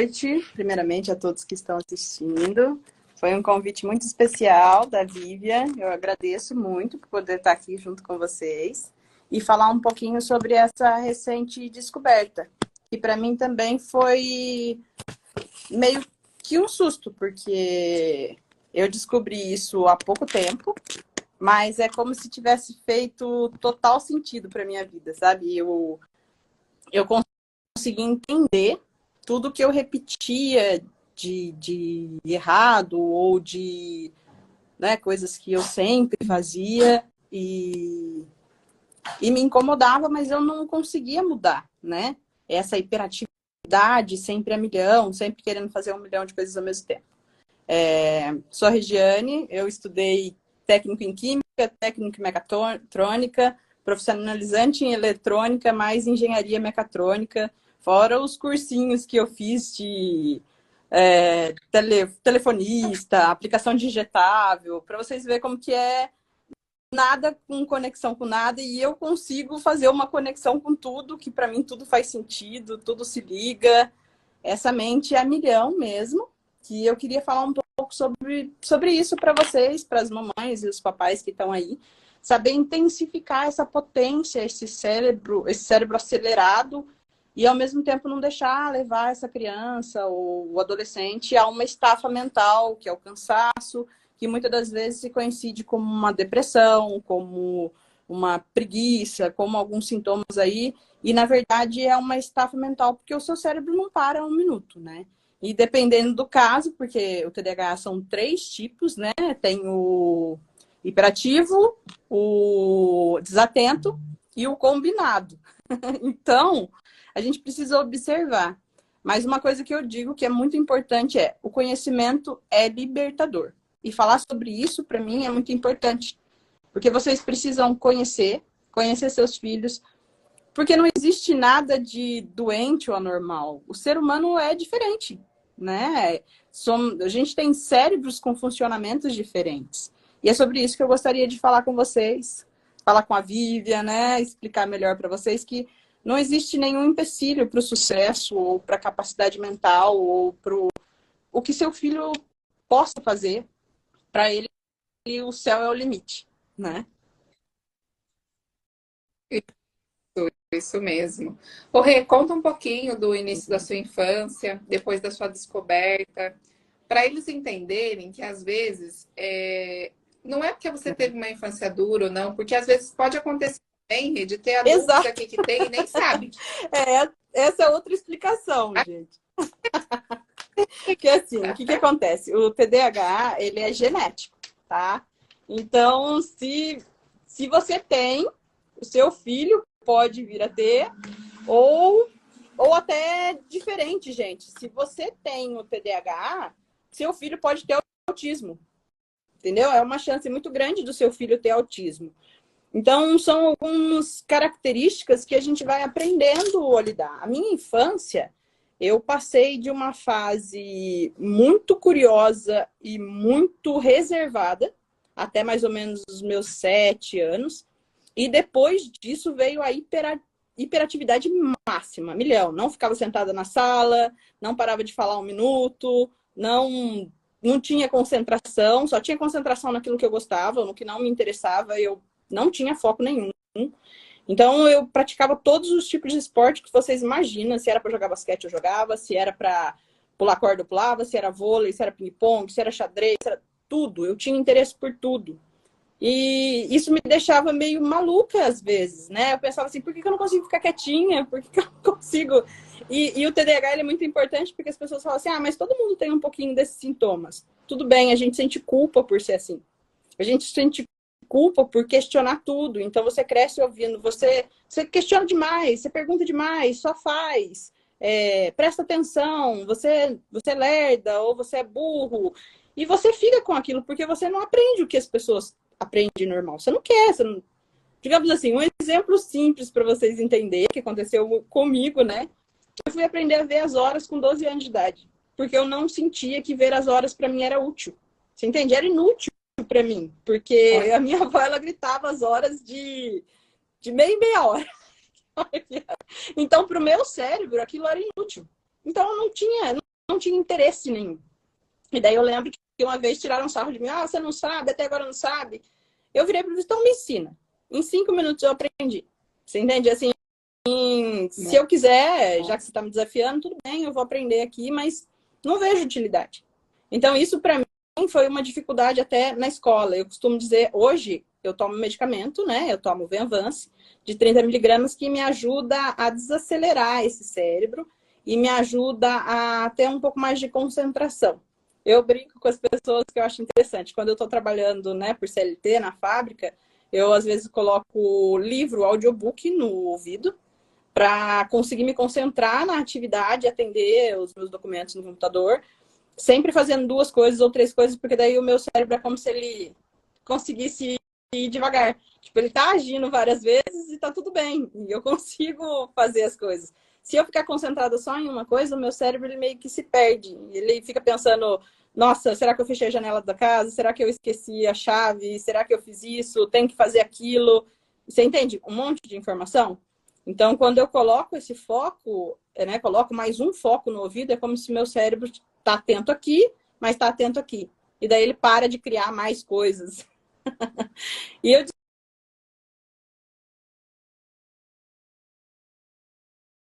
noite, primeiramente, a todos que estão assistindo. Foi um convite muito especial da Vivian. Eu agradeço muito por poder estar aqui junto com vocês e falar um pouquinho sobre essa recente descoberta, que para mim também foi meio que um susto, porque eu descobri isso há pouco tempo, mas é como se tivesse feito total sentido para minha vida, sabe? Eu consegui entender tudo que eu repetia de errado ou de, né, coisas que eu sempre fazia e me incomodava, mas eu não conseguia mudar, né? Essa hiperatividade sempre a milhão, sempre querendo fazer 1 milhão de coisas ao mesmo tempo. Sou a Regiane, eu estudei técnico em Química, técnico em Mecatrônica, profissionalizante em Eletrônica, mais Engenharia Mecatrônica, fora os cursinhos que eu fiz de telefonista, aplicação digitável, para vocês verem como que é nada com conexão com nada, e eu consigo fazer uma conexão com tudo, que para mim tudo faz sentido, tudo se liga. Essa mente é a milhão mesmo, que eu queria falar um pouco sobre isso para vocês, para as mamães e os papais que estão aí, saber intensificar essa potência, esse cérebro acelerado, e ao mesmo tempo não deixar levar essa criança ou o adolescente a uma estafa mental, que é o cansaço, que muitas das vezes se coincide como uma depressão, como uma preguiça, como alguns sintomas aí, e na verdade é uma estafa mental, porque o seu cérebro não para 1 minuto, né? E dependendo do caso, porque o TDAH são 3 tipos, né? Tem o hiperativo, o desatento e o combinado. Então, a gente precisa observar. Mas uma coisa que eu digo que é muito importante é: o conhecimento é libertador. E falar sobre isso, para mim, é muito importante. Porque vocês precisam conhecer seus filhos, porque não existe nada de doente ou anormal. O ser humano é diferente, né? A gente tem cérebros com funcionamentos diferentes. E é sobre isso que eu gostaria de falar com vocês, falar com a Vivian, né? Explicar melhor para vocês que não existe nenhum empecilho para o sucesso, ou para a capacidade mental, ou para o que seu filho possa fazer. Para ele, o céu é o limite, né? Isso mesmo. Ô, Rê, conta um pouquinho do início da sua infância, depois da sua descoberta, para eles entenderem que às vezes não é porque você teve uma infância dura ou não, porque às vezes pode acontecer também, Rê, de ter adultos Exato. aqui que tem e nem sabe. Essa é outra explicação, gente. Que assim, o que acontece? O TDAH, ele é genético, tá? Então, se você tem, o seu filho pode vir a ter, ou até diferente, gente. Se você tem o TDAH, seu filho pode ter autismo, entendeu? É uma chance muito grande do seu filho ter autismo. Então, são algumas características que a gente vai aprendendo a lidar. A minha infância, eu passei de uma fase muito curiosa e muito reservada, até mais ou menos os meus 7 anos. E depois disso veio a hiperatividade máxima, 1 milhão. Não ficava sentada na sala, não parava de falar 1 minuto, não tinha concentração, só tinha concentração naquilo que eu gostava, no que não me interessava, eu não tinha foco nenhum. Então, eu praticava todos os tipos de esporte que vocês imaginam. Se era para jogar basquete, eu jogava. Se era para pular corda, eu pulava. Se era vôlei, se era ping-pong, se era xadrez, se era tudo. Eu tinha interesse por tudo. E isso me deixava meio maluca às vezes, né? Eu pensava assim, por que eu não consigo ficar quietinha? Por que eu não consigo... E o TDAH ele é muito importante porque as pessoas falam assim, mas todo mundo tem um pouquinho desses sintomas. Tudo bem, a gente sente culpa por ser assim. A gente sente culpa por questionar tudo. Então você cresce ouvindo, você questiona demais, você pergunta demais, só faz, presta atenção, você lerda ou você é burro. E você fica com aquilo porque você não aprende o que as pessoas aprendem normal. Você não quer, você não... Digamos assim, um exemplo simples para vocês entenderem que aconteceu comigo, né? Eu fui aprender a ver as horas com 12 anos de idade, porque eu não sentia que ver as horas para mim era útil. Você entende? Era inútil para mim, porque a minha avó ela gritava as horas de meia em meia hora. Então, para o meu cérebro, aquilo era inútil. Então, eu não não tinha interesse nenhum. E daí eu lembro que uma vez tiraram sarro de mim, ah, você não sabe, até agora não sabe. Eu virei para eles, então me ensina. Em 5 minutos eu aprendi. Você entende? Assim, se eu quiser, já que você está me desafiando, tudo bem, eu vou aprender aqui, mas não vejo utilidade. Então, isso para mim foi uma dificuldade até na escola. Eu costumo dizer, hoje, eu tomo medicamento, né? Eu tomo Venvance de 30 miligramas que me ajuda a desacelerar esse cérebro e me ajuda a ter um pouco mais de concentração. Eu brinco com as pessoas que eu acho interessante. Quando eu estou trabalhando, né, por CLT na fábrica, eu às vezes coloco livro, audiobook no ouvido para conseguir me concentrar na atividade, atender os meus documentos no computador, sempre fazendo 2 coisas ou 3 coisas, porque daí o meu cérebro é como se ele conseguisse ir devagar. Tipo, ele tá agindo várias vezes e tá tudo bem. E eu consigo fazer as coisas. Se eu ficar concentrada só em uma coisa, o meu cérebro ele meio que se perde. Ele fica pensando, nossa, será que eu fechei a janela da casa? Será que eu esqueci a chave? Será que eu fiz isso? Tenho que fazer aquilo? Você entende? Um monte de informação. Então, quando eu coloco esse foco, né, coloco mais um foco no ouvido, é como se meu cérebro está atento aqui, mas está atento aqui. E daí ele para de criar mais coisas. E eu